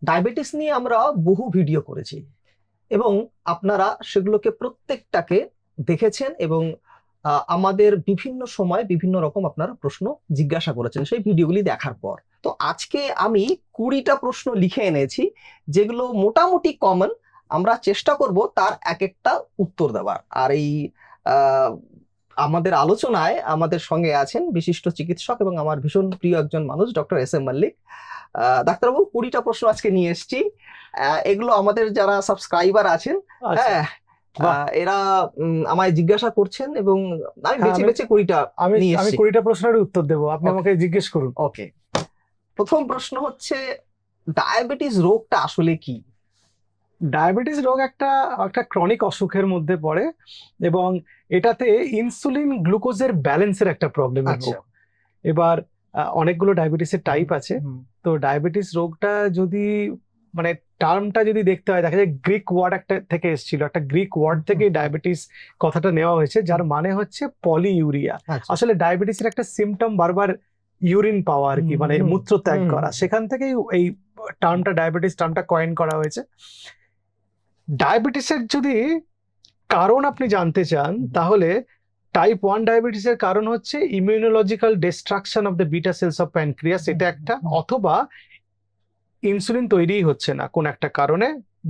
Diabetes নিয়ে আমরা বহু ভিডিও করেছি এবং আপনারা সেগুলোকে প্রত্যেকটাকে দেখেছেন এবং আমাদের বিভিন্ন সময় বিভিন্ন রকম আপনারা প্রশ্ন জিজ্ঞাসা করেছেন সেই ভিডিওগুলি দেখার পর। তো আজকে আমি 20টা প্রশ্ন লিখে এনেছি যেগুলো মোটামুটি কমন, আমরা চেষ্টা করব তার এক একটা উত্তর দেওয়ার। আর এই আমাদের আলোচনায় আমাদের সঙ্গে আছেন বিশিষ্ট চিকিৎসক এবং আমার ভীষণ প্রিয় একজন মানুষ, ডক্টর এস এম মল্লিক। ডাক্তারবাবু, 20টা প্রশ্ন আজকে নিয়ে এসেছি। এগুলো আমাদের যারা সাবস্ক্রাইবার আছেন, হ্যাঁ, এরা আমায় জিজ্ঞাসা করছেন এবং আমি বেছে বেছে 20টা নিয়ে এসেছি। আমি 20টা প্রশ্নের উত্তর দেব, আপনি আমাকে জিজ্ঞেস করুন। ওকে, প্রথম প্রশ্ন হচ্ছে ডায়াবেটিস রোগটা আসলে কি? ডায়াবেটিস রোগ একটা ক্রনিক অসুখের মধ্যে পড়ে এবং এটাতে ইনসুলিন গ্লুকোজের ব্যালেন্সের একটা প্রবলেম আছে। এবার অনেকগুলো ডায়াবেটিসের টাইপ আছে। তো ডায়াবেটিস রোগটা যদি মানে টার্মটা যদি দেখতে হয়, দেখা যায় গ্রিক ওয়ার্ড একটা থেকে এসেছিল, একটা গ্রিক ওয়ার্ড থেকে ডায়াবেটিস কথাটা নেওয়া হয়েছে, যার মানে হচ্ছে পলিইউরিয়া। আসলে ডায়াবেটিসের একটা সিমটম বারবার ইউরিন পাওয়া আর কি, মানে মূত্র ত্যাগ করা, সেখান থেকেই এই টার্মটা ডায়াবেটিস টার্মটা কয়েন করা হয়েছে। ডায়াবেটিসের যদি কারণ আপনি জানতে চান, তাহলে টাইপ 1 ডায়াবেটিসের কারণ হচ্ছে immunological destruction of the beta cells of pancreas, এটা একটা, অথবা ইনসুলিন তৈরি হচ্ছে না কোন একটা কারণে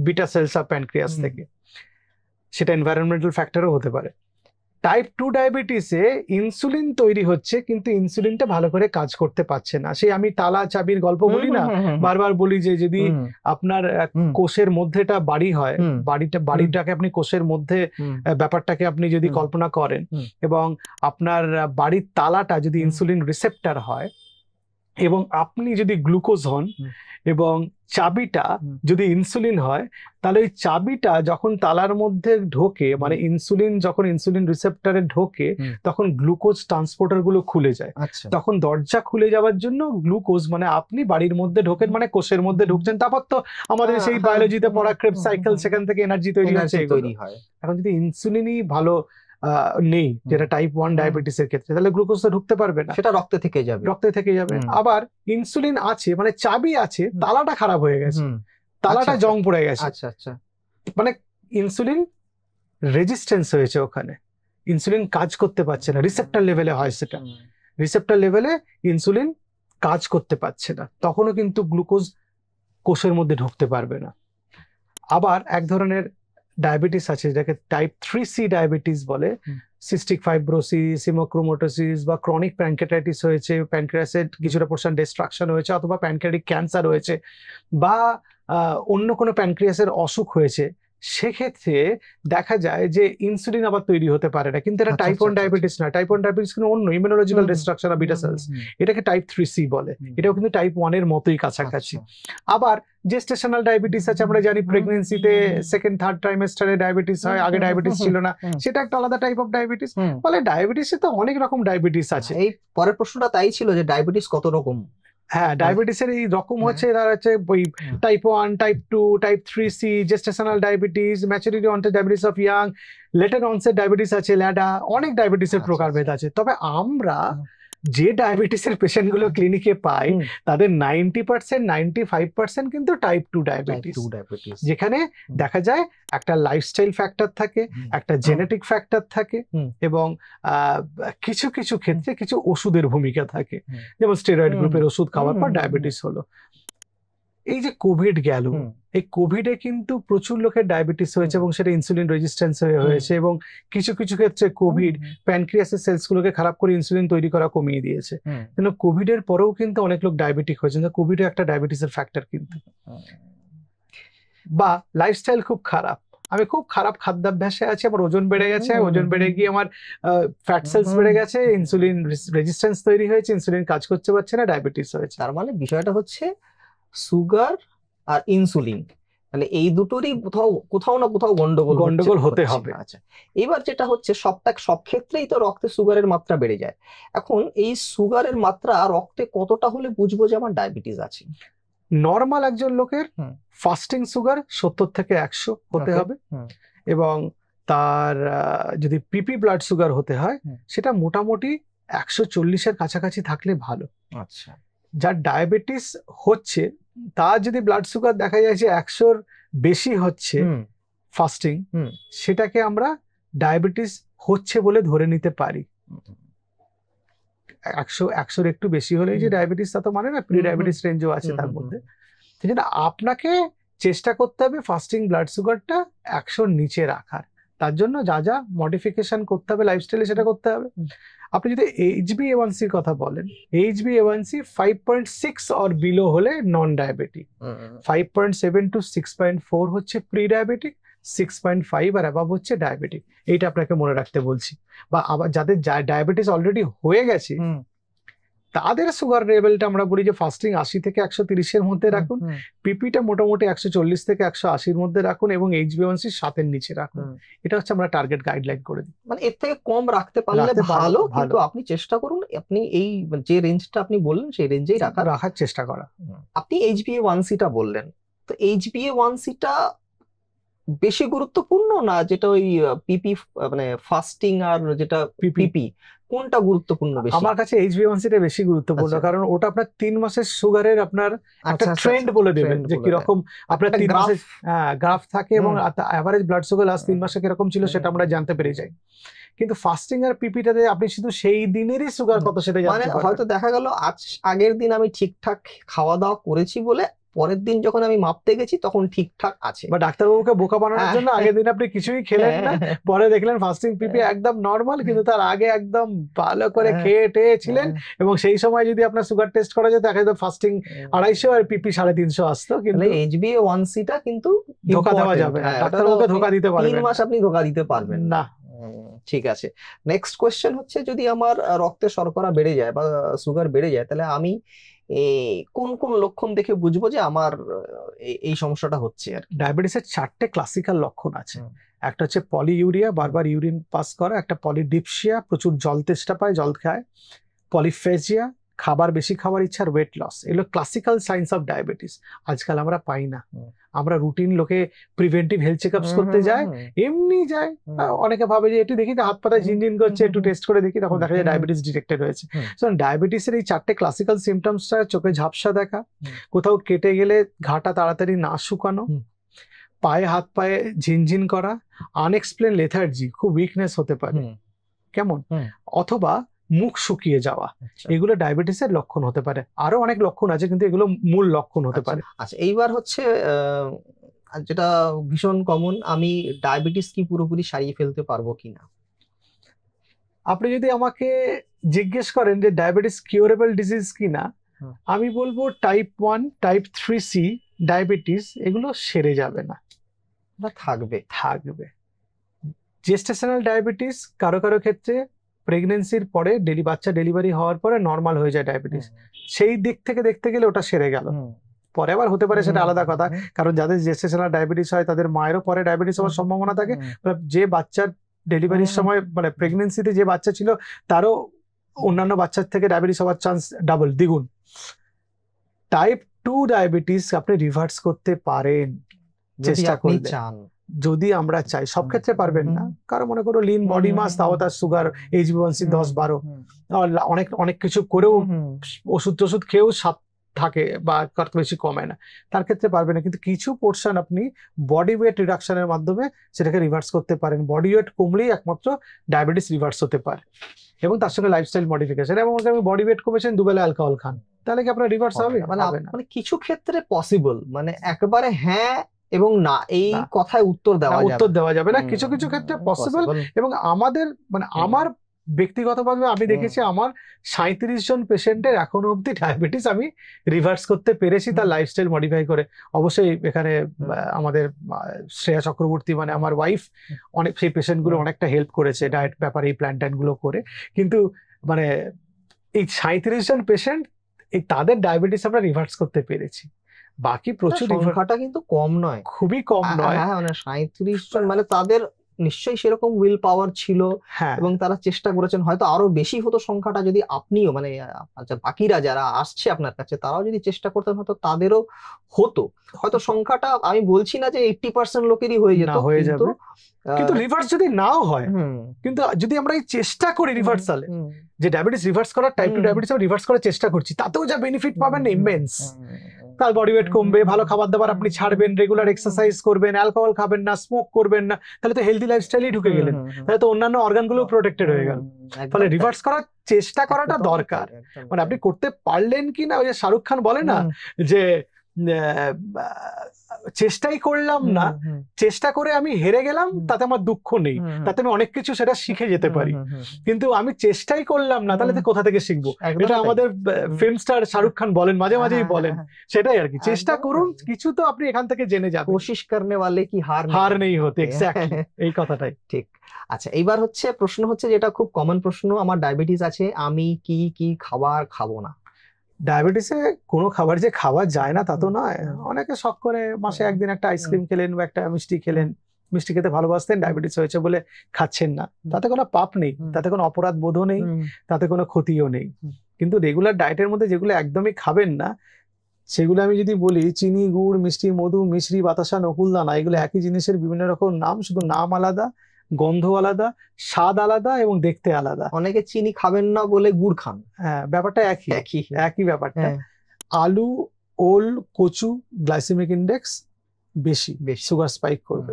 বিটা সেলস অফ প্যানক্রিয়াস থেকে, সেটা এনভায়রনমেন্টাল ফ্যাক্টরও হতে পারে। টাইপ 2 ডায়াবেটিসে ইনসুলিন তৈরি হচ্ছে কিন্তু ইনসুলিনটা ভালো করে কাজ করতে পারছে না। সেই আমি তালা চাবির গল্প বলি না, বারবার বলি যে যদি আপনার কোষের মধ্যেটা বাড়ি হয়, বাড়িটাকে আপনি কোষের মধ্যে ব্যাপারটাকে আপনি যদি কল্পনা করেন, এবং আপনার বাড়ির তালাটা যদি ইনসুলিন রিসেপ্টর হয় এবং আপনি যদি গ্লুকোজ হন এবং চাবিটা যদি ইনসুলিন হয়, তাহলে ওই চাবিটা যখন তালার মধ্যে ঢোকে, মানে ইনসুলিন যখন ইনসুলিন রিসেপ্টরে ঢোকে, তখন গ্লুকোজ ট্রান্সপোর্টার গুলো খুলে যায়। তখন দরজা খুলে যাওয়ার জন্য গ্লুকোজ, মানে আপনি বাড়ির মধ্যে ঢোকেন, মানে কোষের মধ্যে ঢুকছেন, তারপর তো আমাদের সেই বায়োলজিতে পড়া ক্রেবস সাইকেল, সেখান থেকে এনার্জি তৈরি হচ্ছে। এখন যদি ইনসুলিনই ভালো নেই, যেটা টাইপ 1 ডায়াবেটিসের ক্ষেত্রে, তাহলে গ্লুকোজ তো ঢুকতে পারবে না, সেটা রক্তে থেকে যাবে। আবার ইনসুলিন আছে, মানে চাবি আছে, তালাটা খারাপ হয়ে গেছে, তালাটা জং পড়ে গেছে, মানে ইনসুলিন রেজিস্ট্যান্স হয়েছে, ওখানে ইনসুলিন কাজ করতে পারছে না, রিসেপ্টর লেভেলে হয় সেটা, রিসেপ্টর লেভেলে ইনসুলিন কাজ করতে পারছে না, তখনও কিন্তু গ্লুকোজ কোষের মধ্যে ঢুকতে পারবে না। আবার এক ধরনের ডায়াবেটিস আছে যেটাকে টাইপ 3C ডায়াবেটিস বলে, সিস্টিক ফাইব্রোসিস, হিমোক্রোমোটোসিস বা ক্রনিক প্যানক্রিয়াটাইটিস হয়েছে, প্যানক্রিয়াসের কিছুটা পোর্শন ডিস্ট্রাকশন হয়েছে, অথবা প্যানক্রিয়াটিক ক্যান্সার হয়েছে, বা অন্য কোনো প্যানক্রিয়াসের অসুখ হয়েছে, সেক্ষেত্রে দেখা যায় যে ইনসুলিন আবার তৈরি হতে পারে না। কিন্তু এটা টাইপ 1 ডায়াবেটিস না, টাইপ 1 ডায়াবেটিস কিন্তু অন্য immunological destruction of beta cells, এটাকে টাইপ 3C বলে, এটাও কিন্তু টাইপ 1 এর মতোই কাছাকাছি। আবার জেস্টেশনাল ডায়াবেটিস আছে, আমরা জানি প্রেগন্যান্সিতে সেকেন্ড থার্ড ট্রাইমেস্টারে ডায়াবেটিস হয়, আগে ডায়াবেটিস ছিল না, সেটা একটা আলাদা টাইপ অফ ডায়াবেটিস। ফলে ডায়াবেটিসে তো অনেক রকম ডায়াবেটিস আছে। এই পরের প্রশ্নটা তাই ছিল যে ডায়াবেটিস কত রকম? হ্যাঁ, ডায়াবেটিসের এই রকম হচ্ছে, তার হচ্ছে ওই type 1, type 2, type 3C, gestational diabetes, maturity onset diabetes of young, letter onset diabetes আছে, ল্যাডা, অনেক ডায়াবেটিসের প্রকারভেদ আছে। তবে আমরা যে ডায়াবেটিসের পেশেন্ট গুলো ক্লিনিকে পাই, তাদের 90%, 95% কিন্তু টাইপ 2 ডায়াবেটিস, যেখানে দেখা যায় একটা লাইফস্টাইল ফ্যাক্টর থাকে, একটা জেনেটিক ফ্যাক্টর থাকে, এবং কিছু কিছু ক্ষেত্রে কিছু ওষুধের ভূমিকা থাকে, যেমন স্টেরয়েড গ্রুপের ওষুধ খাওয়ার পর ডায়াবেটিস হলো। এই যে কোভিড গেল, এই কোভিডে কিন্তু প্রচুর লোকের ডায়াবেটিস হয়েছে এবং সেটা ইনসুলিন রেজিস্ট্যান্স হয়েছে, এবং কিছু কিছু ক্ষেত্রে কোভিড প্যানক্রিয়াসের সেলস গুলোকে খারাপ করে ইনসুলিন তৈরি করা কমিয়ে দিয়েছে। কিন্তু কোভিড এর পরেও কিন্তু অনেক লোক ডায়াবেটিক হয়েছে, কোভিড একটা ডায়াবেটিসের ফ্যাক্টর কিন্তু। বা লাইফস্টাইল খুব খারাপ, আমি খুব খারাপ খাদ্যাভ্যাসে আছি, আমার ওজন বেড়ে গেছে, ওজন বেড়ে গিয়ে আমার ফ্যাট সেলস বেড়ে গেছে, ইনসুলিন রেজিস্ট্যান্স তৈরি হয়েছে, ইনসুলিন কাজ করতে পারছে না, ডায়াবেটিস হয়েছে। তার মানে বিষয়টা হচ্ছে সুগার আর ইনসুলিন, মানে এই দুটোরই কোথাও না কোথাও গন্ডগোল হতে হবে। আচ্ছা, এবার যেটা হচ্ছে সব ক্ষেত্রেই তো রক্তে সুগারের মাত্রা বেড়ে যায়। এখন এই সুগারের মাত্রা রক্তে কতটা হলে বুঝবো যে আমার ডায়াবেটিস আছে? নর্মাল একজন লোকের ফাস্টিং সুগার 70 থেকে 100 হতে হবে, এবং তার যদি পিপি ব্লাড সুগার হতে হয়, সেটা মোটামুটি 140-এর কাছাকাছি থাকলে ভালো। আচ্ছা, যার ডায়াবেটিস হচ্ছে তার যদি ব্লাড সুগার দেখা যায় যে 100-র বেশি হচ্ছে ফাস্টিং, সেটাকে আমরা ডায়াবেটিস হচ্ছে বলে ধরে নিতে পারি। 100-র একটু বেশি হলেই যে ডায়াবেটিস তা তো মানে না, প্রি ডায়াবেটিস রেঞ্জও আছে তার মধ্যে। সেই জন্য আপনাকে চেষ্টা করতে হবে ফাস্টিং ব্লাড সুগারটা 100-র নিচে রাখার। তার জন্য যা যা মডিফিকেশন করতে হবে লাইফস্টাইলে সেটা করতে হবে। আপনি যদি HbA1c-র কথা বলেন, HbA1c 5.6 অর বিলো হলে নন ডায়াবেটিক, 5.7 to 6.4 হচ্ছে প্রি ডায়াবেটিক, 6.5 আর অ্যাবাভ হচ্ছে ডায়াবেটিক। এইটা আপনাকে মনে রাখতে বলছি। বা আবার যাদের ডায়াবেটিস অলরেডি হয়ে গেছে তাদের সুগার লেভেলটা আমরা বলি যে ফাস্টিং 80 থেকে 130-এর মধ্যে রাখুন, পিপিটা মোটামুটি 140 থেকে 180-র মধ্যে রাখুন এবং HbA1c 7-এর নিচে রাখুন। এটা হচ্ছে আমরা টার্গেট গাইডলাইন করে দিই। মানে এর থেকে কম রাখতে পারলে ভালো, কিন্তু আপনি চেষ্টা করুন আপনি এই যে রেঞ্জটা আপনি বললেন সেই রেঞ্জেই রাখার চেষ্টা করা। আপনি HbA1c-টা বললেন, তো HbA1c-টা বেশি গুরুত্বপূর্ণ না যেটা ওই পিপি মানে ফাস্টিং আর যেটা পিপি, কোনটা গুরুত্বপূর্ণ বেশি? আমার কাছে HbA1c-টা বেশি গুরুত্বপূর্ণ, কারণ ওটা আপনার 3 মাসের সুগারের আপনার একটা ট্রেন্ড বলে দেবেন যে কিরকম আপনার 3 মাসের গ্রাফ থাকে এবং এভারেজ ব্লাড সুগার লাস্ট 3 মাসে কিরকম ছিল সেটা আমরা জানতে পেরে যাই। কিন্তু ফাস্টিং আর পিপিটাতে আপনি শুধু সেই দিনেরই সুগার কত সেটা জানতে পারবেন। হয়তো দেখা গেল আগের দিন আমি ঠিকঠাক খাওয়া দাওয়া করেছি বলে পরের দিন যখন আমি মাপতে গেছি তখন ঠিকঠাক আছে, বা ডাক্তারবাবুকে বোকা বানানোর জন্য আগের দিন আপনি কিছুই খেলেন না, পরে দেখলেন ফাস্টিং পিপি একদম নরমাল, কিন্তু তার আগে একদম ভালো করে খেয়ে টেয়েছিলেন এবং সেই সময় যদি আপনার সুগার টেস্ট করা যেত দেখা যেত ফাস্টিং 250 আর পিপি 350 আসতো। কিন্তু HbA1c-টা কিন্তু ধোকা দেওয়া যাবে না, ডাক্তারবাবুকে ধোকা দিতে পারবেন 3 মাস আপনি ধোকা দিতে পারবেন না। ঠিক আছে, নেক্সট কোয়েশ্চেন হচ্ছে যদি আমার রক্তে শর্করা বেড়ে যায় বা সুগার বেড়ে যায় তাহলে আমি কোন কোন লক্ষণ দেখে বুঝবো যে আমার এই সমস্যাটা হচ্ছে? আর ডায়াবেটিসের 4টে ক্লাসিক্যাল লক্ষণ আছে। একটা হচ্ছে পলিইউরিয়া, বারবার ইউরিন পাস করা, একটা পলিডিপসিয়া, প্রচুর জল তেষ্টা পায়, জল খায়, পলিফেজিয়া, খাবার বেশি খাবার ইচ্ছা, আর ওয়েট লস। এগুলো ক্লাসিক্যাল সাইন্স অফ ডায়াবেটিস। আজকাল আমরা পাই না, আমরা রুটিন লোকে প্রিভেন্টিভ হেলথ চেকআপস করতে যায়, এমনি যায়, অনেকে ভাবে যে একটু দেখি তো হাত পাতা ঝিনঝিন করছে, একটু টেস্ট করে দেখি, তখন দেখা যায় ডায়াবেটিস ডিটেক্টেড হয়েছে। সো ডায়াবেটিসের এই 4টে ক্লাসিক্যাল সিমটমসটা চোখে ঝাপসা দেখা, কোথাও কেটে গেলে ঘাটা তাড়াতাড়ি না শুকানো, পায়ে হাত পায়ে ঝিনঝিন করা, আনএক্সপ্লেন লেথার্জি, খুব উইকনেস হতে পারে কেমন, অথবা মুখ শুকিয়ে যাওয়া, এগুলো ডায়াবেটিসের লক্ষণ হতে পারে। আরো অনেক লক্ষণ আছে কিন্তু এগুলো মূল লক্ষণ হতে পারে। আচ্ছা, এইবার হচ্ছে যেটা ভীষণ কমন, আমি ডায়াবেটিস কি পুরোপুরি সারিয়ে ফেলতে পারবো কিনা? আপনি যদি আমাকে জিজ্ঞেস করেন যে ডায়াবেটিস কিউরেবল ডিজিজ কিনা, আমি বলবো টাইপ 1, টাইপ 3C ডায়াবেটিস এগুলো সেরে যাবে না, থাকবে। জেস্টেশনাল ডায়াবেটিস কারো কারো ক্ষেত্রে প্রেগনেন্সির পরে বাচ্চা ডেলিভারি হওয়ার পরে নর্মাল হয়ে যায় ডায়াবেটিস, সেই দিক থেকে দেখতে গেলে ওটা সেরে গেল। পরে আবার হতে পারে সেটা আলাদা কথা, কারণ যাদের জেস্টেশনাল ডায়াবেটিস হয় তাদের মায়েরও পরে ডায়াবেটিস হওয়ার সম্ভাবনা থাকে। যে বাচ্চার ডেলিভারির সময় মানে প্রেগনেন্সিতে যে বাচ্চা ছিল তারও অন্যান্য বাচ্চার থেকে ডায়াবেটিস হওয়ার চান্স ডাবল, দ্বিগুণ। টাইপ 2 ডায়াবেটিস আপনি রিভার্স করতে পারেন চেষ্টা করলে, যদি আমরা চাই। সব ক্ষেত্রে পারবেন না, কারো মনে করো লিন বডি মাস, তাও তার সুগার HbA1c 10-12, অনেক কিছু করেও ওষুধ খেয়েও 7 থাকে বা কত বেশি কমে না, তার ক্ষেত্রে পারবে না। কিন্তু কিছু পোর্শন আপনি বডি ওয়েট রিডাকশনের মাধ্যমে সেটাকে রিভার্স করতে পারেন। বডি ওয়েট কমলেই একমাত্র ডায়াবেটিস রিভার্স হতে পারে, এবং তার সঙ্গে লাইফস্টাইল মডিফিকেশন। এবং আমি বডি ওয়েট কমেছেন, 2 বেলা অ্যালকোহল খান, তাহলে কি আপনার রিভার্স হবে? মানে কিছু ক্ষেত্রে পসিবল, মানে একেবারে হ্যাঁ এবং না এই কথায় উত্তর দেওয়া যাবে না। কিছু কিছু ক্ষেত্রে পসিবল, এবং আমাদের মানে আমার ব্যক্তিগতভাবে আমি দেখেছি আমার 37 জন পেশেন্টের এখনো অব্দি ডায়াবেটিস আমি রিভার্স করতে পেরেছি তার লাইফস্টাইল মডিফাই করে। অবশ্যই এখানে আমাদের শ্রেয়া চক্রবর্তী মানে আমার ওয়াইফ অনেক সেই পেশেন্টগুলো অনেকটা হেল্প করেছে ডায়েট ব্যাপারে, এই প্ল্যান গুলো করে। কিন্তু মানে এই 37 জন পেশেন্ট এই তাদের ডায়াবেটিস আমরা রিভার্স করতে পেরেছি। বাকি প্রচুর, সংখ্যাটা কিন্তু কম নয়, খুবই কম নয়। হ্যাঁ, মানে 37 জন, মানে তাদের নিশ্চয়ই সেরকম উইল পাওয়ার ছিল এবং তারা চেষ্টা করেছেন। হয়তো আরো বেশি হতো সংখ্যাটা যদি আপনিও মানে বাকিরা যারা আসছে আপনার কাছে তারাও যদি চেষ্টা করতেন, হয়তো তাদেরও হতো। হয়তো সংখ্যাটা আমি বলছি না যে 80% লোকেরই হয়ে যেত, কিন্তু রিভার্স যদি নাও হয়, কিন্তু যদি আমরা এই চেষ্টা করি রিভার্সালে, যে ডায়াবেটিস রিভার্স করার, টাইপ 2 ডায়াবেটিস রিভার্স করার চেষ্টা করছি, তাতেও যা বেনিফিট পাবেন ইমেন্স। তার বডি ওয়েট কমবে, ভালো খাবার দাবার আপনি ছাড়বেন, রেগুলার এক্সারসাইজ করবেন, অ্যালকোহল খাবেন না, স্মোক করবেন না, তাহলে তো হেলদি লাইফস্টাইলই ঢুকে গেলেন, তাহলে তো অন্যান্য অর্গানগুলো প্রোটেক্টেড হয়ে গেল। ফলে রিভার্স করার চেষ্টা করাটা দরকার। মানে আপনি করতে পারলেন কি না, ওই যে শাহরুখ খান বলে না যে চেষ্টাই করলাম না, চেষ্টা করে আমি হেরে গেলাম, তাতে আমার দুঃখ নেই, তাতে আমি অনেক কিছু সেটা শিখে যেতে পারি, কিন্তু আমি চেষ্টাই করলাম না, তাহলে তো কোথা থেকে শিখবো? এটা আমাদের ফিল্ম স্টার শাহরুখ খান বলেন, মাঝে মাঝেই বলেন, সেটাই আর কি, চেষ্টা করুন, কিছু তো আপনি এখান থেকে জেনে যাবেন। কোশিশ করনে ওয়ালে কি হার নেই হতে, এক্স্যাক্টলি এই কথাটাই ঠিক। আচ্ছা, এইবার হচ্ছে প্রশ্ন হচ্ছে, যেটা খুব কমন প্রশ্ন, আমার ডায়াবেটিস আছে, আমি কি কি খাবার খাবো না? ডায়াবেটিসে কোনো খাবার যে খাওয়া যায় না তা তো নয়। অনেকে শখ করে মাসে একদিন একটা আইসক্রিম খেলেন বা একটা মিষ্টি খেলেন, মিষ্টি খেতে ভালোবাসতেন, ডায়াবেটিস হয়েছে বলে খাচ্ছেন না, তাতে কোনো পাপ নেই, তাতে কোনো অপরাধ বোধও নেই, তাতে কোনো ক্ষতিও নেই। কিন্তু রেগুলার ডায়েটের মধ্যে যেগুলো একদমই খাবেন না, সেগুলো আমি যদি বলি, চিনি, গুড়, মিষ্টি, মধু, মিশ্রি, বাতাসা, নকুলদানা, এগুলো একই জিনিসের বিভিন্ন রকম নাম, শুধু নাম আলাদা, গন্ধ আলাদা, স্বাদ আলাদা এবং দেখতে আলাদা। অনেকে চিনি খাবেন না বলে গুড় খান। হ্যাঁ, ব্যাপারটা একই ব্যাপারটা। হ্যাঁ। আলু, ওল, কচু, গ্লাইসেমিক ইন্ডেক্স বেশি, সুগার স্পাইক করবে।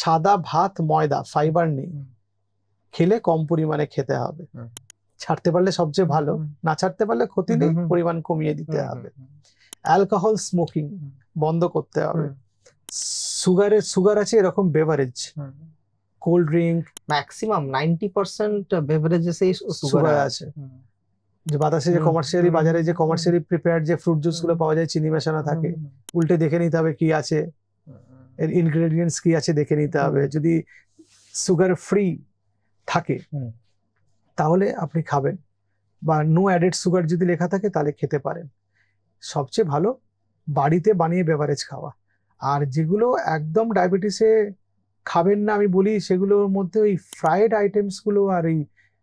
সাদা ভাত, ময়দা, ফাইবার নেই, খেলে কম পরিমাণে খেতে হবে, ছাড়তে পারলে সবচেয়ে ভালো, না ছাড়তে পারলে ক্ষতি নেই, পরিমাণ কমিয়ে দিতে হবে। অ্যালকোহল, স্মোকিং বন্ধ করতে হবে। সুগার আছে এরকম বেভারেজ, কোল্ড ড্রিঙ্ক, ম্যাক্সিমাম 90% বেভারেজেসেই সুগার আছে। যে বাতাসে যে কমার্শিয়ালি, বাজারে যে কমার্শিয়ালি প্রিপেয়ার্ড যে ফ্রুট জুস গুলো পাওয়া যায়, চিনি মেশানো থাকে, উল্টে দেখে নিতে হবে কি আছে, এর ইনগ্রেডিয়েন্টস কি আছে দেখে নিতে হবে। যদি সুগার ফ্রি থাকে তাহলে আপনি খাবেন, বা নো অ্যাডেড সুগার যদি লেখা থাকে তাহলে খেতে পারেন। সবচেয়ে ভালো বাড়িতে বানিয়ে বেভারেজ খাওয়া। আর যেগুলো একদম ডায়াবেটিসে খাবেন না আমি বলি, সেগুলোর মধ্যে ওই ফ্রাইড আইটেমস গুলো আর এই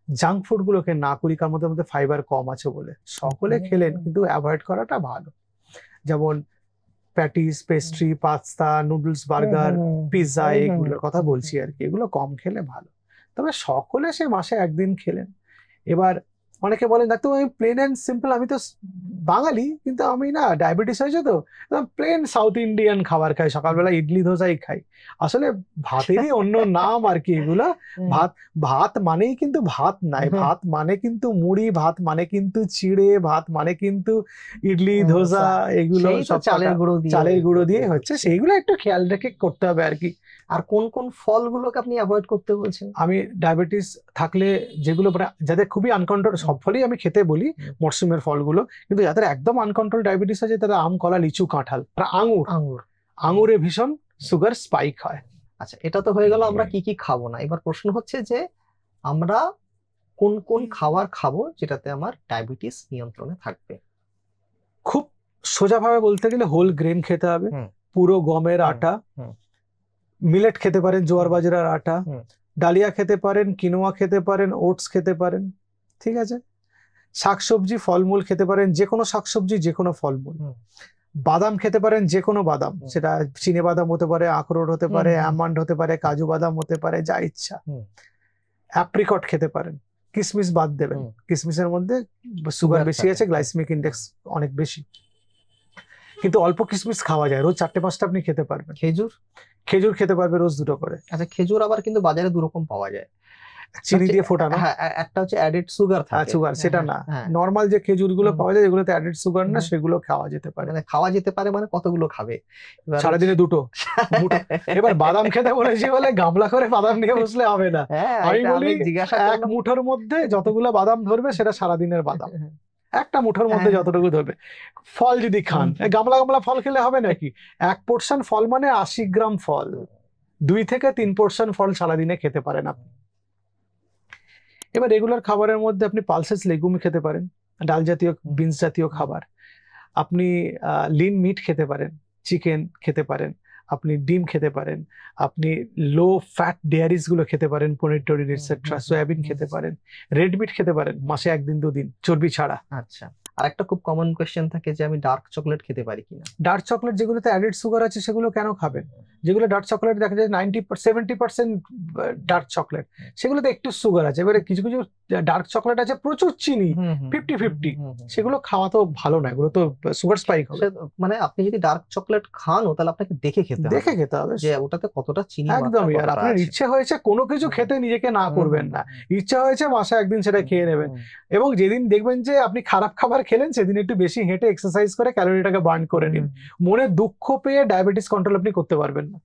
জাঙ্ক ফুড গুলোকে না করি, কারণ মধ্যে ফাইবার কম আছে বলে। সকলে খেলেন কিন্তু অ্যাভয়েড করাটা ভালো। যেমন patties, pastry, pasta, noodles, burger, pizza, এগুলোর কথা বলছি আর কি, এগুলো কম খেলে ভালো। তবে সকলে সে মাসে একদিন খেলেন। এবার অনেকে বলেন, ডাক্তার আমি প্লেন অ্যান্ড সিম্পল, আমি তো বাঙালি, কিন্তু আমি না ডায়াবেটিস হয়েছে তো প্লেন সাউথ ইন্ডিয়ান খাবার খাই, সকালবেলা ইডলি ধোসাই খাই। আসলে ভাতেরই অন্য নাম আর কি এগুলা। ভাত মানেই কিন্তু ভাত নাই, ভাত মানে কিন্তু মুড়ি, ভাত মানে কিন্তু চিড়ে, ভাত মানে কিন্তু ইডলি ধোসা, এগুলো সব চালের গুঁড়ো দিয়ে হচ্ছে, সেইগুলো একটু খেয়াল রেখে করতে হবে আর কি। আর কোন কোন ফলগুলোকে আপনি অ্যাভয়েড করতে বলছেন? আমি ডায়াবেটিস থাকলে যেগুলো যাদের খুবই আনকন্ট্রোল, সব ফলই আমি খেতে বলি, মরসুমের ফলগুলো, কিন্তু যাদের একদম আনকন্ট্রোল ডায়াবেটিস আছে তারা আম, কলা, লিচু, কাঁঠাল, আঙুরে ভীষণ সুগার স্পাইক হয়। আচ্ছা, এটা তো হয়ে গেল আমরা কি কি খাবো না। এবার প্রশ্ন হচ্ছে যে আমরা কোন কোন খাবার খাবো যেটাতে আমার ডায়াবেটিস নিয়ন্ত্রণে থাকবে? খুব সোজাভাবে বলতে গেলে হোল গ্রেন খেতে হবে, পুরো গমের আটা, মিলেট খেতে পারেন, জোয়ার বাজরার আটা, ডালিয়া খেতে পারেন, কিনোয়া খেতে পারেন, ওটস খেতে পারেন, ঠিক আছে। শাকসবজি, ফলমূল খেতে পারেন, যে কোনো শাকসবজি, যে কোনো ফলমূল। বাদাম খেতে পারেন, যে কোনো বাদাম, সেটা চিনে বাদাম হতে পারে, আখরোট হতে পারে, আমন্ড হতে পারে, কাজু বাদাম হতে পারে, যা ইচ্ছা। অ্যাপ্রিকট খেতে পারেন, কিশমিশ বাদ দেবেন, কিশমিশের মধ্যে সুগার বেশি আছে, গ্লাইসেমিক ইন্ডেক্স অনেক বেশি, কিন্তু অল্প কিশমিশ খাওয়া যায়, রোজ 4-5টা আপনি খেতে পারবেন। খেজুর খেতে পারবে রোজ 2টো করে। আচ্ছা, খেজুর আবার কিন্তু বাজারে দুরকম পাওয়া যায়, চিনি দিয়ে ফোটানো। হ্যাঁ, একটা হচ্ছে অ্যাডেড সুগার থাকে, সুগার, সেটা না, নরমাল যে খেজুর গুলো পাওয়া যায় যেগুলোতে অ্যাডেড সুগার না, সেগুলো খাওয়া যেতে পারে। মানে খাওয়া যেতে পারে মানে কতগুলো খাবে? সারাদিনে 2টো। এবার বাদাম খেতে বলেছি বলে গামলা করে বাদাম নিয়ে বসলে হবে না। আমি বলি এক মুঠোর মধ্যে যতগুলো বাদাম ধরবে সেটা সারাদিনের বাদাম, একটা মুঠোর মধ্যে যতটুকু ধরবে। ফল যদি খান, গামলা গামলা ফল খেলে হবে নাকি? 1 পোর্শন ফল মানে 80 গ্রাম ফল, 2 থেকে 3 পোর্শন ফল সারাদিনে খেতে পারেন আপনি। এবার রেগুলার খাবারের মধ্যে আপনি পালসেস লেগুম খেতে পারেন, ডাল জাতীয়, বিনস জাতীয় খাবার। আপনি লিন মিট খেতে পারেন, চিকেন খেতে পারেন, আপনি ডিম খেতে পারেন, আপনি লো ফ্যাট ডেয়ারিজ গুলো খেতে পারেন, পনির টনির এটসেট্রা, সয়াবিন খেতে পারেন, রেড মিট খেতে পারেন মাসে 1 দিন 2 দিন চর্বি ছাড়া। আচ্ছা, আর একটা খুব কমন কোয়েশ্চেন থাকে যে আমি ডার্ক চকলেট খেতে পারি কিনা। ডার্ক চকলেট যেগুলোতে অ্যাডেড সুগার আছে সেগুলো কেন খাবেন? যেগুলো ডার্ক চকলেট দেখা যায় 70% ডার্ক চকলেট, সেগুলোতে একটু সুগার আছে। এবারে কিছু কিছু ডার্ক চকলেট আছে প্রচুর চিনি, 50-50, সেগুলো খাওয়া তো ভালো না, এগুলো তো সুগার স্পাইক হবে। মানে আপনি যদি ডার্ক চকলেট খানও তাহলে আপনাকে দেখে খেতে হবে যে ওটাতে কতটা চিনি মাত্রা একদমই। আর কতটা আপনার আছে। ইচ্ছে হয়েছে কোনো কিছু খেতে নিজেকে না করবেন না, ইচ্ছা হয়েছে মাসে একদিন সেটা খেয়ে নেবেন। এবং যেদিন দেখবেন যে আপনি খারাপ খাবার খেলেন সেদিন একটু বেশি হেঁটে এক্সারসাইজ করে ক্যালোরিটাকে বার্ন করে নিন। মনে দুঃখ পেয়ে ডায়াবেটিস কন্ট্রোল আপনি করতে পারবেন না।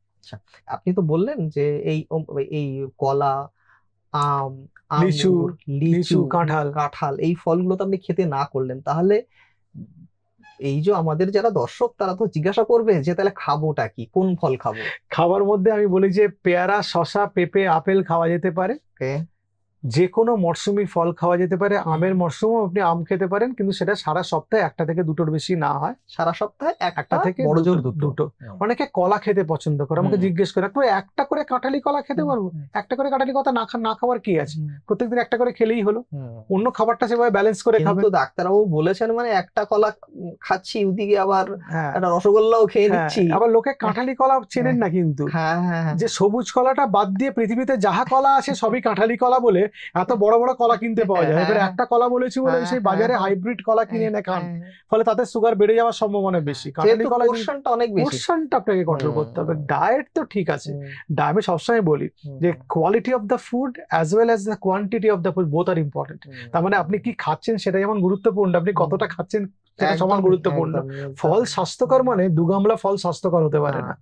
আপনি তো বললেন যে এই কলা, আম, লিচু, আঙ্গুর, লিচু, কাঁঠাল, কাঁঠাল এই ফলগুলো তো আপনি খেতে না করলেন, তাহলে এই যে আমাদের যারা দর্শক তারা তো জিজ্ঞাসা করবে যে তাহলে খাবোটা কি, কোন ফল খাবো? খাবার মধ্যে আমি বলি যে পেয়ারা, শসা, পেঁপে, আপেল খাওয়া যেতে পারে। যে কোনো মরশুমি ফল খাওয়া যেতে পারে। আমের মরশুমও আপনি আম খেতে পারেন, কিন্তু সেটা সারা সপ্তাহে একটা থেকে দুটোর বেশি না হয়। সারা সপ্তাহে একটা থেকে বড় জোর দুটো। অনেকে কলা খেতে পছন্দ করে, আমাকে জিজ্ঞেস করে একটা করে কাঁঠালি কলা খেতে পারবো? একটা করে কাঁঠালি কলা না খাওয়ার কি আছে, প্রত্যেকদিন একটা করে খেলেই হলো, অন্য খাবারটা সেভাবে ব্যালেন্স করে খাবে। কিন্তু ডাক্তারবাবু বলেছেন মানে একটা কলা খাচ্ছি ওদিকে আবার একটা রসগোল্লাও খেয়ে নিচ্ছি। আবার লোকে কাঁঠালি কলা চেনেন না কিন্তু, যে সবুজ কলাটা বাদ দিয়ে পৃথিবীতে যাহা কলা আছে সবই কাঁঠালি কলা বলে এত বড় বড় কলা কিনতে পাওয়া যায়। এবারে একটা কলা বলেছি বলে সেই বাজারে হাইব্রিড কলা কিনে এনে খান, ফলে তাতে সুগার বেড়ে যাওয়ার সম্ভাবনা বেশি। কাঁঠালি কলা পোরশনটা অনেক বেশি, পোরশনটা আপনাকে কন্ট্রোল করতে হবে। ডায়েট তো ঠিক আছে, আমি সবসময় বলি যে quality of the food as well as the quantity of the food both are important. তার মানে আপনি কি খাচ্ছেন সেটা যেমন গুরুত্বপূর্ণ, আপনি কতটা খাচ্ছেন সেটা সমান গুরুত্বপূর্ণ। ফল স্বাস্থ্যকর মানে দুগামলা ফল স্বাস্থ্যকর হতে পারে না।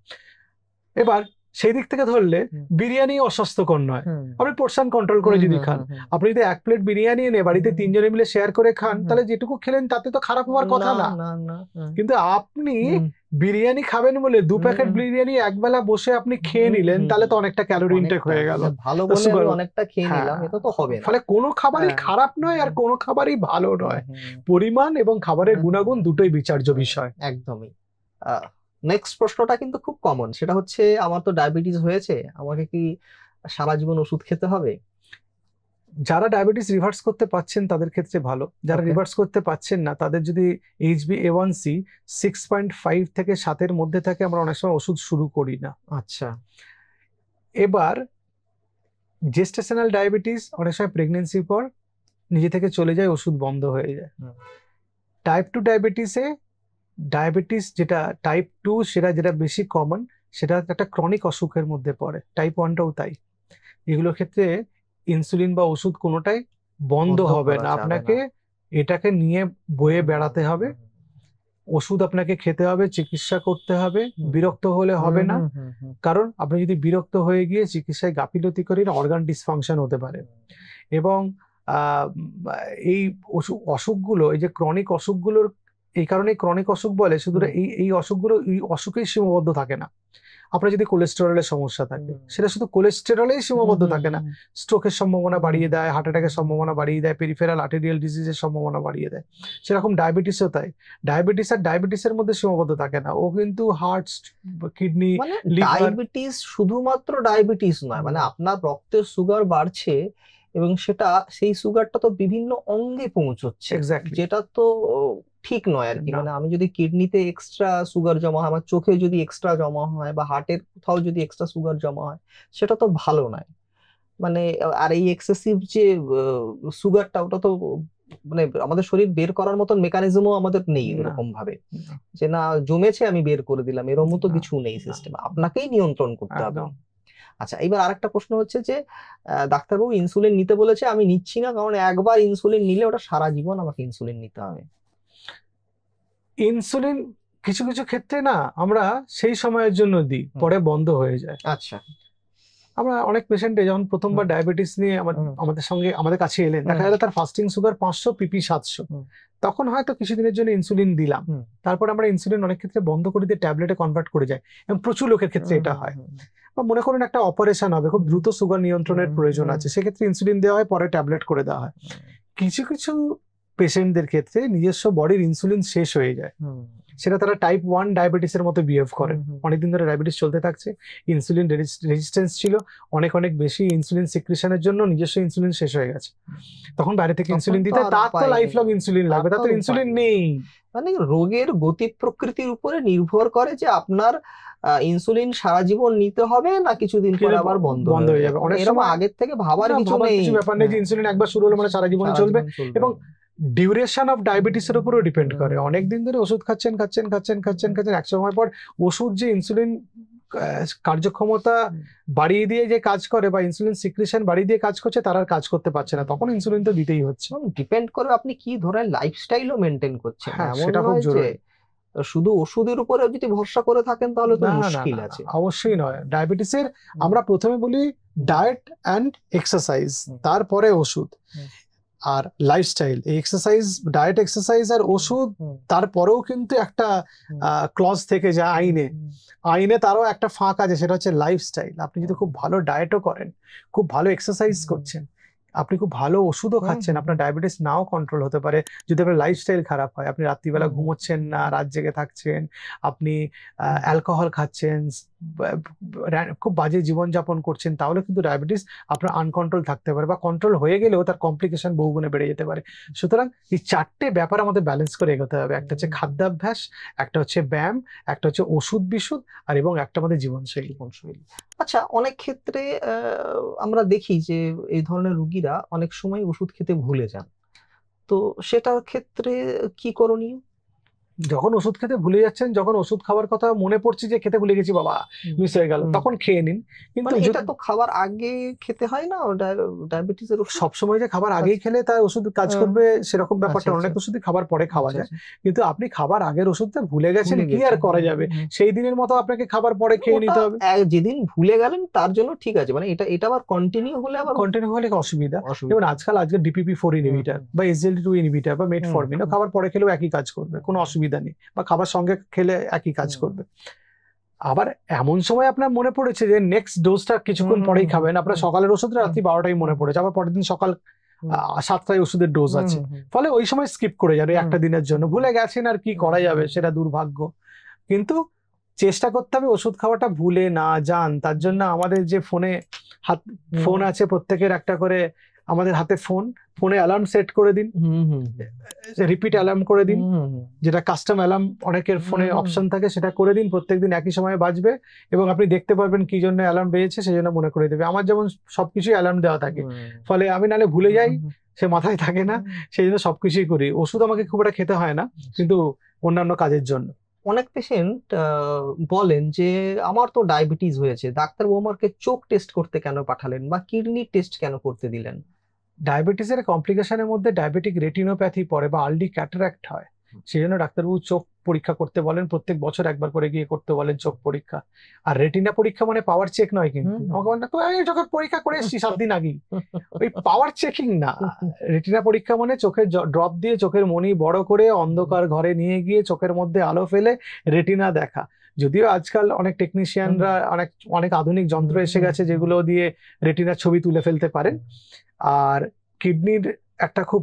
এবার সেই দিক থেকে ধরলে বিরিয়ানি অস্বাস্থ্যকর নয়, আপনি পোর্শন কন্ট্রোল করে যদি খান। আপনি যদি এক প্লেট বিরিয়ানি এনে বাড়িতে তিনজনে মিলে শেয়ার করে খান, তাহলে যেটুকু খেলেন তাতে তো খারাপ হওয়ার কথা না। কিন্তু আপনি বিরিয়ানি খাবেন বলে 2 প্যাকেট বিরিয়ানি একবেলা বসে আপনি খেয়ে নিলেন, তাহলে তো অনেকটা ক্যালোরি ইনটেক হয়ে গেল। ভালো বলে আমি অনেকটা খেয়ে নিলাম, এটা তো হবে না। ফলে কোনো খাবারই খারাপ নয় আর কোনো খাবারই ভালো নয়। পরিমাণ এবং খাবারের গুণাগুণ দুটোই বিচার্য বিষয়। একদমই। নেক্সট প্রশ্নটা কিন্তু খুব কমন, সেটা হচ্ছে আমার তো ডায়াবেটিস হয়েছে, আমাকে কি সারা জীবন ওষুধ খেতে হবে? যারা ডায়াবেটিস রিভার্স করতে পাচ্ছেন তাদের ক্ষেত্রে ভালো, যারা রিভার্স করতে পাচ্ছেন না তাদের যদি HbA1c 6.5 থেকে 7-এর মধ্যে থাকে আমরা অনেক সময় ওষুধ শুরু করি না। আচ্ছা। এবার জেস্টেশনাল ডায়াবেটিস অনেক সময় প্রেগনেন্সির পর নিজে থেকে চলে যায়, ওষুধ বন্ধ হয়ে যায়। টাইপ 2 ডায়াবেটিসে ডায়াবেটিস যেটা টাইপ 2 যেটা বেশি কমন, সেটা একটা ক্রনিক অসুখের মধ্যে পড়ে। টাইপ 1টাও তাই। এগুলোর ক্ষেত্রে ইনসুলিন বা ওষুধ কোনোটাই বন্ধ হবে না, আপনাকে এটাকে নিয়ে বয়ে বেড়াতে হবে। ওষুধ আপনাকে খেতে হবে, চিকিৎসা করতে হবে, বিরক্ত হলে হবে না। কারণ আপনি যদি বিরক্ত হয়ে গিয়ে চিকিৎসায় গাফিলতি করেন, অর্গান ডিসফাংশন হতে পারে। এবং এই অসুখগুলো, এই যে ক্রনিক অসুখগুলোর, এই কারণে ক্রনিক অসুখ বলে, শুধু এই অসুখগুলো এই অসুখেই সীমাবদ্ধ থাকে না। আপনার যদি কোলেস্টেরলের সমস্যা থাকে, সেটা শুধু কোলেস্টেরলেই সীমাবদ্ধ থাকে না, স্ট্রোকের সম্ভাবনা বাড়িয়ে দেয়, হার্ট অ্যাটাকের সম্ভাবনা বাড়িয়ে দেয়, পেরিফেরাল আর্টেরিয়াল ডিজিজের সম্ভাবনা বাড়িয়ে দেয়। সেরকম ডায়াবেটিসও তাই। ডায়াবেটিস আর ডায়াবেটিসের মধ্যে সীমাবদ্ধ থাকে না, ও কিন্তু হার্ট, কিডনি, ডায়াবেটিস শুধুমাত্র ডায়াবেটিস নয়, মানে আপনার রক্তের সুগার বাড়ছে এবং সেটা সেই সুগারটা তো বিভিন্ন অঙ্গে পৌঁছচ্ছে, যেটা তো ঠিক নয় আর কি। মানে আমি যদি কিডনিতে এক্সট্রা সুগার জমা হয়, আমার চোখে যদি এক্সট্রা জমা হয়, বা হার্টের কোথাও যদি এক্সট্রা সুগার জমা হয়, সেটা তো ভালো নয়। মানে আর এই এক্সেসিভ যে সুগারটা, ওটা তো মানে আমাদের শরীর বের করার মতন মেকানিজমও আমাদের নেই এরকম ভাবে, যে না জমেছে আমি বের করে দিলাম, এরকম তো কিছু নেই সিস্টেম, আপনাকেই নিয়ন্ত্রণ করতে হবে। আচ্ছা, এবার আরেকটা প্রশ্ন হচ্ছে যে ডাক্তারবাবু ইনসুলিন নিতে বলেছে, আমি নিচ্ছি না, কারণ একবার ইনসুলিন নিলে ওটা সারা জীবন আমাকে ইনসুলিন নিতে হবে। ইনসুলিন কিছু কিছু ক্ষেত্রে না আমরা সেই সময়ের জন্য দিই, পরে বন্ধ হয়ে যায়। আচ্ছা। আমরা অনেক পেশেন্টে যখন প্রথমবার ডায়াবেটিস নিয়ে আমাদের কাছে এলেন, দেখা গেল তার ফাস্টিং সুগার 500, পিপি 700, তখন হয়তো কিছুদিনের জন্য ইনসুলিন দিলাম, তারপর আমরা ইনসুলিন অনেক ক্ষেত্রে বন্ধ করে দিয়ে ট্যাবলেটে কনভার্ট করে যায়, এবং প্রচুর লোকের ক্ষেত্রে এটা হয়। বা মনে করুন একটা অপারেশন হবে, খুব দ্রুত সুগার নিয়ন্ত্রণের প্রয়োজন আছে, সেক্ষেত্রে ইনসুলিন দেওয়া হয়, পরে ট্যাবলেট করে দেওয়া হয়। কিছু কিছু পেশেন্টদের ক্ষেত্রে নিজস্ব বডির ইনসুলিন শেষ হয়ে যায়, সেটা তারা টাইপ 1 ডায়াবেটিসের মতো বিহেভ করে। অনেকদিন ধরে ডায়াবেটিস চলতে থাকছে, ইনসুলিন রেজিস্ট্যান্স ছিল অনেক অনেক বেশি, ইনসুলিন সিক্রিশনের জন্য নিজস্ব ইনসুলিন শেষ হয়ে গেছে, তখন বাইরে থেকে তখন ইনসুলিন তো দিতে, আর তার তো উপায় লাইফ নেই। লং ইনসুলিন লাগবে, তার তার তো তো আর ইনসুলিন উপায় নেই। মানে রোগের গতি প্রকৃতির উপরে নির্ভর করে যে আপনার ইনসুলিন সারা জীবন নিতে হবে না কিছুদিন পর কিন্তু আবার বন্ধ বন্ধ হয়ে হয়ে যাবে। যাবে। অনেক এরকম সময় আগের থেকে ভাবার না, কিছু ভাবার নেই। কিছু ব্যাপার নেই যে হ্যাঁ, ইনসুলিন একবার শুরু হলো মানে সারা জীবন সারা চলবে। জীবন চলবে। এবং ডিউরেশন অফ ডায়াবেটিসের উপরও ডিপেন্ড করে। অনেকদিন ধরে ওষুধ খাচ্ছেন, এক সময় পর ওষুধ যে ইনসুলিন কার্যক্ষমতা বাড়িয়ে দিয়ে যে কাজ করে বা ইনসুলিন সিক্রিশন বাড়িয়ে দিয়ে কাজ করছে, তার আর কাজ করতে পারছে না, তখন ইনসুলিন তো দিতেই হচ্ছে। ডিপেন্ড করে আপনি কি ধরনের লাইফস্টাইলও মেনটেন করছেন। হ্যাঁ, এমন সেটা খুব নয় যে জরুরি। শুধু ওষুধের উপরে যদি ভরসা করে থাকেন তাহলে তো না, না, মুশকিল না, আছে। অবশ্যই নয়। ডায়াবেটিসের আমরা প্রথমে বলি ডায়েট অ্যান্ড এক্সারসাইজ, তারপরে ওষুধ আর লাইফস্টাইল। এই এক্সারসাইজ, ডায়েট, এক্সারসাইজ আর ওষুধ, তারপরেও কিন্তু একটা ক্লজ থেকে যায় আইনে তারও একটা ফাঁক আছে, সেটা হচ্ছে লাইফস্টাইল। আপনি যদি খুব ভালো ডায়েটও করেন, খুব ভালো এক্সারসাইজ করছেন, আপনি খুব ভালো ওষুধও খাচ্ছেন, আপনার ডায়াবেটিস নাও কন্ট্রোল হতে পারে যদি আপনার লাইফস্টাইল খারাপ হয়। আপনি রাত্রিবেলা ঘুমোচ্ছেন না, রাত জেগে থাকছেন, আপনি অ্যালকোহল খাচ্ছেন, খুব বাজে জীবনযাপন করছেন, তাহলে কিন্তু ডায়াবেটিস আপনার আনকন্ট্রোল থাকতে পারে, বা কন্ট্রোল হয়ে গেলেও তার কমপ্লিকেশন বহুগুণে বেড়ে যেতে পারে। সুতরাং এই চারটে ব্যাপার আমাদের ব্যালেন্স করে এগোতে হবে। একটা হচ্ছে খাদ্যাভ্যাস, একটা হচ্ছে ব্যায়াম, একটা হচ্ছে ওষুধ বিশুদ্ধ, আর এবং একটা আমাদের জীবনশৈলী। আচ্ছা, অনেক ক্ষেত্রে আমরা দেখি যে এই ধরনের রোগীরা অনেক সময় ওষুধ খেতে ভুলে যান, তো সেটার ক্ষেত্রে কি করণীয়? যখন ওষুধ খেতে ভুলে যাচ্ছেন, যখন ওষুধ খাওয়ার কথা মনে পড়ছে যে খেতে ভুলে গেছি বাবা, মিস হয়ে গেল, তখন খেয়ে নিন। কিন্তু মানে এটা তো খাবার আগে খেতে হয় না ডায়াবেটিসের ওষুধ? সবসময় যে খাবার আগেই খেলে তার ওষুধ কাজ করবে সেরকম ব্যাপারটা, অনেক ওষুধই খাবার পরে খাওয়া যায়। কিন্তু আপনি খাবার আগের ওষুধটা ভুলে গেছেন, কি আর করা যাবে? সেই দিনের মতো আপনাকে খাবার পরে খেয়ে নিতে হবে। যেদিন ভুলে গেলেন তার জন্য ঠিক আছে, মানে এটা আবার কন্টিনিউ হলে অসুবিধা। যেমন আজকে DPP-4 ইনহিবিটর বা SGLT2 ইনহিবিটর বা মেটফরমিন খাবার পরে খেলেও একই কাজ করবে, কোনো অসুবিধা নেই, বা খাবার সঙ্গে খেলে একই কাজ করবে। আবার এমন সময় আপনার মনে পড়েছে যে নেক্সট ডোজটা কিছুক্ষণ পরেই খাবেন, আপনার সকালের ওষুধ রাত্রি 12টায় মনে পড়েছে, আবার পরের দিন সকাল 7টায় ওষুধের ডোজ আছে, ফলে ওই সময় স্কিপ করে যাবে একটা দিনের জন্য, ভুলে গেছেন, আর কি করা যাবে, সেটা দুর্ভাগ্য। কিন্তু চেষ্টা করতে হবে ওষুধ খাওয়াটা ভুলে না যান। তার জন্য আমাদের যে ফোন আছে, প্রত্যেকের একটা করে আমাদের হাতে ফোনে অ্যালার্ম সেট করে দিন, রিপিট অ্যালার্ম করে দিন, যেটা কাস্টম অ্যালার্ম অনেকের ফোনে অপশন থাকে, সেটা করে দিন, প্রত্যেকদিন একই সময়ে বাজবে এবং আপনি দেখতে পারবেন কি জন্য অ্যালার্ম বেজেছে, সেই জন্য মনে করে দেবে। আমার যেমন সবকিছুই অ্যালার্ম দেওয়া থাকে, ফলে আমি নালে ভুলে যাই, সে মাথায় থাকে না, সেই জন্য সবকিছুই করি। ওষুধ আমাকে খুব একটা খেতে হয় না, কিন্তু অন্যান্য কাজের জন্য। অনেক পেশেন্ট বলেন যে আমার তো ডায়াবেটিস হয়েছে, ডাক্তারবাবু আমাকে চোখ টেস্ট করতে কেন পাঠালেন বা কিডনি টেস্ট কেন করতে দিলেন? ডায়াবেটিসের কমপ্লিকেশনের মধ্যে ডায়াবেটিক রেটিনোপ্যাথি পড়ে বা আর্লি ক্যাটারাক্ট হয়, সেই জন্য ডাক্তারবাবু চোখ পরীক্ষা করতে বলেন, প্রত্যেক বছর একবার করে গিয়ে করতে বলেন চোখ পরীক্ষা। আর রেটিনা পরীক্ষা মানে পাওয়ার চেক নয়, কিন্তু আমি চোখের পরীক্ষা করে এসেছি 7 দিন আগেই, ওই পাওয়ার চেকিং না। রেটিনা পরীক্ষা মানে চোখের ড্রপ দিয়ে চোখের মনি বড় করে অন্ধকার ঘরে নিয়ে গিয়ে চোখের মধ্যে আলো ফেলে রেটিনা দেখা। যদিও আজকাল অনেক টেকনিশিয়ানরা অনেক আধুনিক যন্ত্র এসে গেছে যেগুলো দিয়ে রেটিনার ছবি তুলে ফেলতে পারেন। আর কিডনির একটা খুব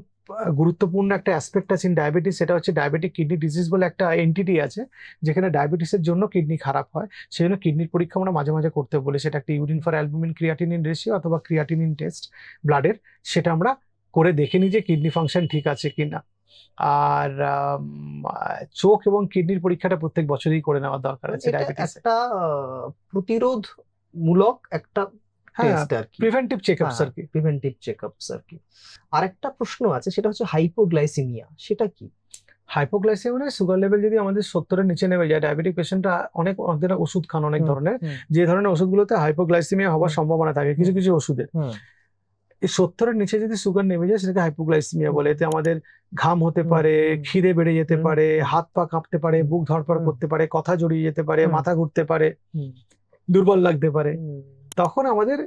গুরুত্বপূর্ণ একটা অ্যাসপেক্ট আছে ইন ডায়াবেটিস, সেটা হচ্ছে ডায়াবেটিক কিডনি ডিজিজ বলে একটা এন্টিটি আছে, যেখানে ডায়াবেটিসের জন্য কিডনি খারাপ হয়, সেই জন্য কিডনির পরীক্ষা আমরা মাঝে মাঝে করতে বলি। সেটা একটা urine for albumin creatinine ratio অথবা ক্রিয়াটিনিন টেস্ট ব্লাডের, সেটা আমরা করে দেখে নিই যে কিডনি ফাংশন ঠিক আছে কিনা। আর চোখ এবং কিডনির পরীক্ষাটা প্রত্যেক বছরই করে নেওয়া দরকার আছে ডায়াবেটিস। একটা প্রতিরোধমূলক একটা প্রিভেন্টিভ চেকআপস আর কি, প্রিভেন্টিভ চেকআপস আর কি। আরেকটা প্রশ্ন আছে, সেটা হচ্ছে হাইপোগ্লাইসেমিয়া, সেটা কি? হাইপোগ্লাইসেমিয়া মানে সুগার লেভেল যদি আমাদের 70-এর নিচে নেমে যায়, ডায়াবেটিক পেশেন্টরা অনেক ওষুধ খান, অনেক ধরনের, যে ধরনের ওষুধগুলোতে হাইপোগ্লাইসেমিয়া হওয়ার সম্ভাবনা থাকে, কিছু কিছু ওষুধের, এই 70-এর নিচে যদি সুগার নেমে যায় সেটাকে হাইপোগ্লাইসেমিয়া বলে। এতে আমাদের ঘাম হতে পারে, খিদে বেড়ে যেতে পারে, হাত পা কাঁপতে পারে, বুক ধড়ফড় করতে পারে, কথা জড়িয়ে যেতে পারে, মাথা ঘুরতে পারে, দুর্বল লাগতে পারে। তখন আমাদের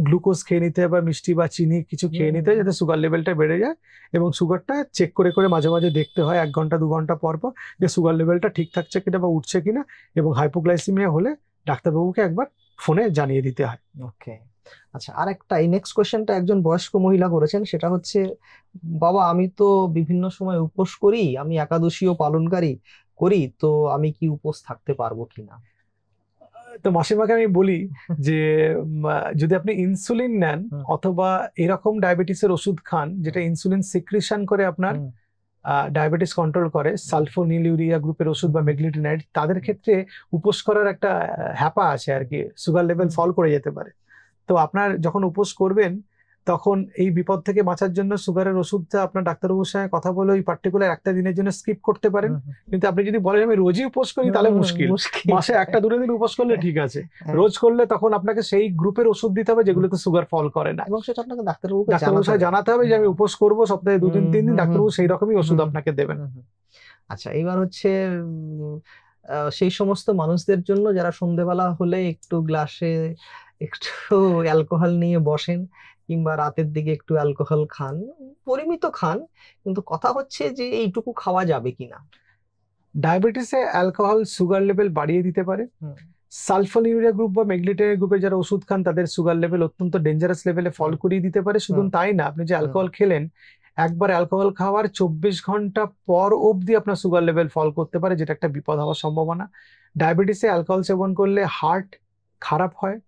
গ্লুকোজ খেয়ে নিতে বা মিষ্টি বা চিনি কিছু খেয়ে নিতে হয়, যাতে সুগার লেভেলটা বেড়ে যায়। এবং সুগারটা চেক করে করে মাঝে মাঝে দেখতে হয় 1 ঘন্টা 2 ঘন্টা পর পর, যে সুগার লেভেলটা ঠিক থাকছে কিনা বা উঠছে কিনা। এবং হাইপোগ্লাইসেমিয়া হলে ডাক্তারবাবুকে একবার ফোনে জানিয়ে দিতে হয়। ওকে। আচ্ছা, আর একটা, এই নেক্সট কোয়েশ্চেনটা একজন বয়স্ক মহিলা করেছেন, সেটা হচ্ছে, বাবা আমি তো বিভিন্ন সময় উপোস করি, আমি একাদশীও পালনকারী করি, তো আমি কি উপোস থাকতে পারবো কিনা? তো মাসিমাকে আমি বলি যে যদি আপনি ইনসুলিন নেন হুম। অথবা এরকম ডায়াবেটিসের ওষুধ খান যেটা ইনসুলিন সিক্রিশন করে আপনার হুম। ডায়াবেটিস কন্ট্রোল করে, সালফোনিলুরিয়া গ্রুপের ওষুধ বা মেগলিটিনাইড, তাদের ক্ষেত্রে উপোস করার একটা হ্যাপা আছে আর কি, সুগার লেভেল ফল করে যেতে পারে। তো আপনার যখন উপোস করবেন তখন এই বিপদ থেকে বাঁচার জন্য সুগারের ওষুধটা আপনার ডাক্তারবাবুর সঙ্গে কথা বলে ওই পার্টিকুলার একটা দিনের জন্য স্কিপ করতে পারেন। কিন্তু আপনি যদি বলেন আমি রোজই উপোস করি তাহলে মুশকিল, মাসে একটা দুটো দিন উপোস করলে ঠিক আছে, রোজ করলে তখন আপনাকে সেই গ্রুপের ওষুধ দিতে হবে যেগুলোতে সুগার ফল করে না, এবং সেটা আপনাকে ডাক্তারবাবুকে ডাক্তারবাবুর সাথে জানাতে হবে যে আমি উপোস করবো সপ্তাহে 2 দিন 3 দিন, ডাক্তারবাবু সেই রকমই ওষুধ আপনাকে দেবেন। আচ্ছা, এবার হচ্ছে সেই সমস্ত মানুষদের জন্য যারা সন্ধেবেলা হলে একটু গ্লাসে একটু অ্যালকোহল নিয়ে বসেন, কিংবা রাতের দিকে একটু অ্যালকোহল খান, পরিমিত খান, কিন্তু কথা হচ্ছে যে এইটুকু খাওয়া যাবে কিনা? ডায়াবেটিসে অ্যালকোহল সুগার লেভেল বাড়িয়ে দিতে পারে। সালফোনিউরিয়া গ্রুপ বা মেগলিটিনাইড গ্রুপে যারা ওষুধ খান তাদের সুগার লেভেল অত্যন্ত ডেঞ্জারাস লেভেলে ফল করিয়ে দিতে পারে। শুধু তাই না, আপনি যে অ্যালকোহল খেলেন, একবার অ্যালকোহল খাওয়ার 24 ঘন্টা পর অবধি আপনার সুগার লেভেল ফল করতে পারে, যেটা একটা বিপদ হওয়ার সম্ভাবনা। ডায়াবেটিসে অ্যালকোহল সেবন করলে হার্ট খারাপ হয়,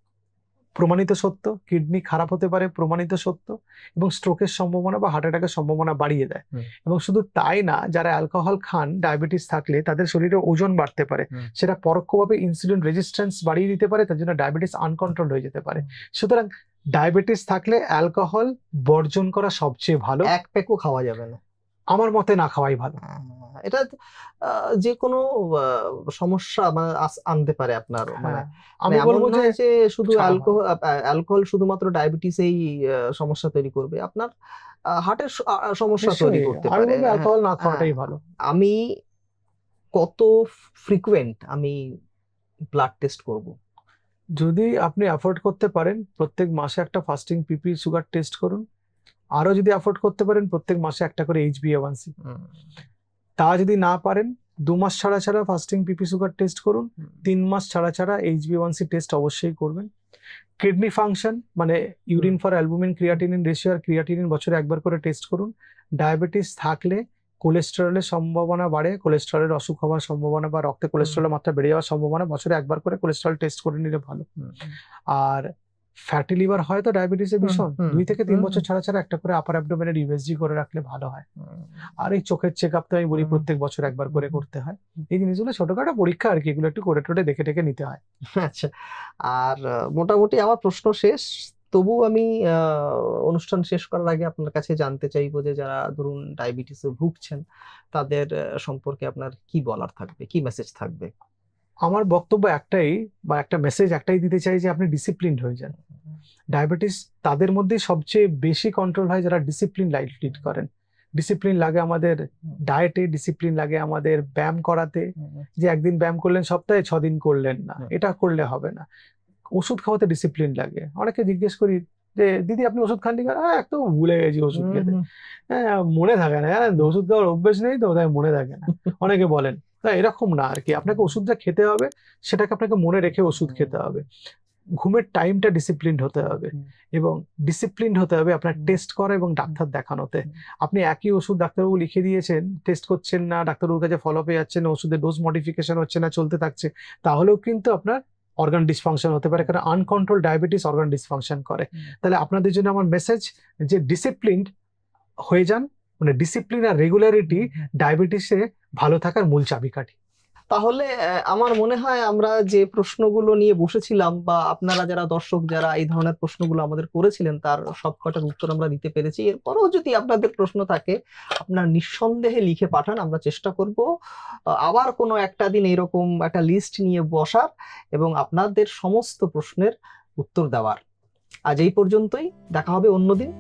প্রমাণিত সত্য, কিডনি খারাপ হতে পারে, প্রমাণিত সত্য, এবং স্ট্রোকের সম্ভাবনা বা হার্ট অ্যাটাকের সম্ভাবনা বাড়িয়ে দেয়। এবং শুধু তাই না, যারা অ্যালকোহল খান ডায়াবেটিস থাকলে তাদের শরীরে ওজন বাড়তে পারে, সেটা পরোক্ষভাবে ইনসুলিন রেজিস্ট্যান্স বাড়িয়ে দিতে পারে, তার জন্য ডায়াবেটিস আনকন্ট্রোল হয়ে যেতে পারে। সুতরাং ডায়াবেটিস থাকলে অ্যালকোহল বর্জন করা সবচেয়ে ভালো, এক প্যাকও খাওয়া যাবে না আমার মতে না খাওয়াই ভালো। এটা যে কোনো সমস্যা আনতে পারে আপনার, মানে আমি এমন বলবো নয় যে শুধু ছাড়া অ্যালকোহল শুধুমাত্র ডায়াবেটিসেই সমস্যা তৈরি করবে, আপনার হার্টের সমস্যা তৈরি নিশ্চয়ই, করতে আমি পারে। বলবো অ্যালকোহল না খাওয়াটাই ভালো। আমি কত ফ্রিকুয়েন্ট আমি ব্লাড টেস্ট করব? যদি আপনি অ্যাফোর্ড করতে পারেন প্রত্যেক মাসে একটা ফাস্টিং পিপি সুগার টেস্ট করুন, আরো যদি অ্যাফোর্ড করতে পারেন প্রত্যেক মাসে একটা করে HbA1c। তা যদি না পারেন 2 মাস ছাড়া ছাড়া ফাস্টিং পিপি সুগার টেস্ট করুন, 3 মাস ছাড়া ছাড়া HbA1c টেস্ট অবশ্যই করবেন। কিডনি ফাংশন মানে urine for albumin creatinine ratio আর ক্রিয়াটিনিন বছরে একবার করে টেস্ট করুন। ডায়াবেটিস থাকলে কোলেস্টেরলের সম্ভাবনা বাড়ে, কোলেস্টেরলের অসুখ হওয়ার সম্ভাবনা বা রক্তে কোলেস্টেরলের মাত্রা বেড়ে যাওয়ার সম্ভাবনা, বছরে একবার করে কোলেস্টেরল টেস্ট করে নিলে ভালো। আর ফ্যাটি লিভার হয় তো ডায়াবেটিসের ভীষণ, 2 থেকে 3 বছর ছাড়া ছাড়া একটা করে আপার অ্যাবডোমেনের USG করে রাখলে ভালো হয়। আর এই চোখের চেক আপ তো আমি বলি প্রত্যেক বছর একবার করে করতে হয়। এই জিনিসগুলো ছোটখাটো পরীক্ষা আর কি, এগুলো একটু করে টোটে দেখে টেকে নিতে হয়। আচ্ছা, আর মোটামুটি আমার প্রশ্ন শেষ। তবু আমি অনুষ্ঠান শেষ করার আগে আপনার কাছে জানতে চাইবো যে যারা ধরুন ডায়াবেটিসে ভুগছেন তাদের সম্পর্কে আপনার কি বলার থাকবে, কি মেসেজ থাকবে? আমার বক্তব্য একটাই বা একটা মেসেজ একটাই দিতে চাই যে আপনি ডিসিপ্লিনড হয়ে যান। ডায়াবেটিস তাদের মধ্যে সবচেয়ে বেশি কন্ট্রোল হয় যারা ডিসিপ্লিন লাইফ লিড করেন। ডিসিপ্লিন লাগে আমাদের ডায়েটে, ডিসিপ্লিন লাগে আমাদের ব্যায়াম করাতে, যে একদিন ব্যায়াম করলেন সপ্তাহে 6 দিন করলেন না, এটা করলে হবে না। ওষুধ খাওয়াতে ডিসিপ্লিন লাগে। অনেকে জিজ্ঞেস করি যে দিদি আপনি ওষুধ খাননি কেন? একদম ভুলে গেছি ওষুধ খেতে, মনে থাকে না, জানেন তো ওষুধ খাওয়ার অভ্যেস নেই তো তাই মনে থাকে না, অনেকে বলেন। তা এরকম না আর কি, আপনাকে ওষুধটা খেতে হবে, সেটাকে আপনাকে মনে রেখে ওষুধ খেতে হবে। ঘুমের টাইমটা ডিসিপ্লিন হতে হবে, এবং ডিসিপ্লিন হতে হবে আপনার টেস্ট করা এবং ডাক্তার দেখানোতে। আপনি একই ওষুধ ডাক্তারবাবু লিখে দিয়েছেন, টেস্ট করছেন না, ডাক্তারবাবুর কাছে ফলো আপে যাচ্ছেন না, ওষুধের ডোজ মডিফিকেশন হচ্ছে না, চলতে থাকছে, তাহলেও কিন্তু আপনার অর্গান ডিসফাংশন হতে পারে, কারণ আনকন্ট্রোল ডায়াবেটিস অর্গান ডিসফাংশন করে। তাহলে আপনাদের জন্য আমার মেসেজ যে ডিসিপ্লিনড হয়ে যান, মানে ডিসিপ্লিন আর রেগুলারিটি ডায়াবেটিসে ভালো থাকার মূল চাবিকাঠি। তাহলে আমার মনে হয় আমরা যে প্রশ্নগুলো নিয়ে বসেছিলাম, বা আপনারা যারা দর্শক যারা এই ধরনের প্রশ্নগুলো আমাদের করেছিলেন, তার সবকটার উত্তর আমরা দিতে পেরেছি। এরপরেও যদি আপনাদের প্রশ্ন থাকে আপনারা নিঃসন্দেহে লিখে পাঠান, আমরা চেষ্টা করব আবার কোনো একটা দিন এরকম একটা লিস্ট নিয়ে বসার এবং আপনাদের সমস্ত প্রশ্নের উত্তর দেওয়ার। আজ এই পর্যন্তই, দেখা হবে অন্যদিন।